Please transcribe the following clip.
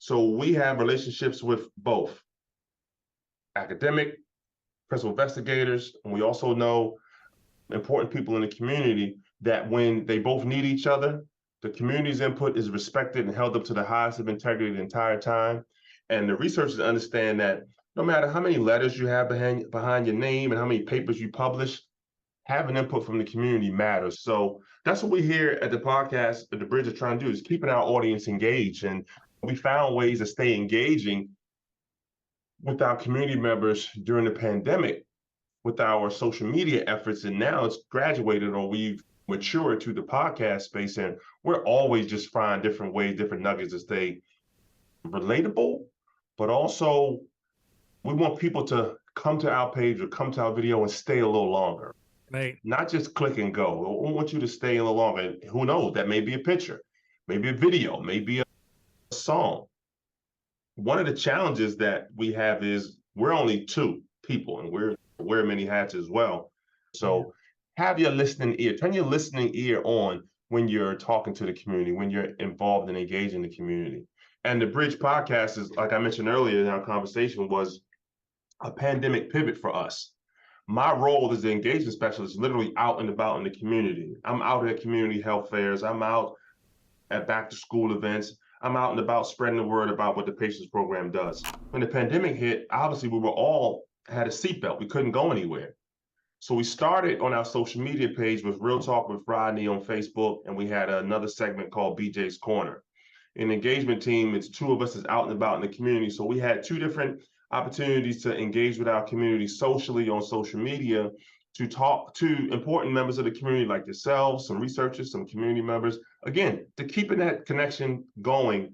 So we have relationships with both academic, principal investigators, and we also know important people in the community that when they both need each other, the community's input is respected and held up to the highest of integrity the entire time. And the researchers understand that no matter how many letters you have behind your name and how many papers you publish, having input from the community matters. So that's what we here at the podcast at The Bridge are trying to do, is keeping our audience engaged. And we found ways to stay engaging with our community members during the pandemic with our social media efforts. And now it's graduated, or we've matured to the podcast space. And we're always just finding different ways, different nuggets to stay relatable, but also we want people to come to our page or come to our video and stay a little longer. Right. Not just click and go. We want you to stay a little longer. Who knows? That may be a picture, maybe a video, maybe a song. One of the challenges that we have is we're only two people and we're wear many hats as well. So have your listening ear, turn your listening ear on when you're talking to the community, when you're involved and engaged in the community. And the Bridge podcast is, like I mentioned earlier in our conversation, was a pandemic pivot for us. My role as the engagement specialist, literally out and about in the community. I'm out at community health fairs. I'm out at back to school events. I'm out and about spreading the word about what the Patients Program does. When the pandemic hit, obviously we were all had a seatbelt. We couldn't go anywhere. So we started on our social media page with Real Talk with Rodney on Facebook, and we had another segment called BJ's Corner. In the engagement team, it's two of us is out and about in the community. So we had two different opportunities to engage with our community socially on social media, to talk to important members of the community like yourselves, some researchers, some community members, again, to keeping that connection going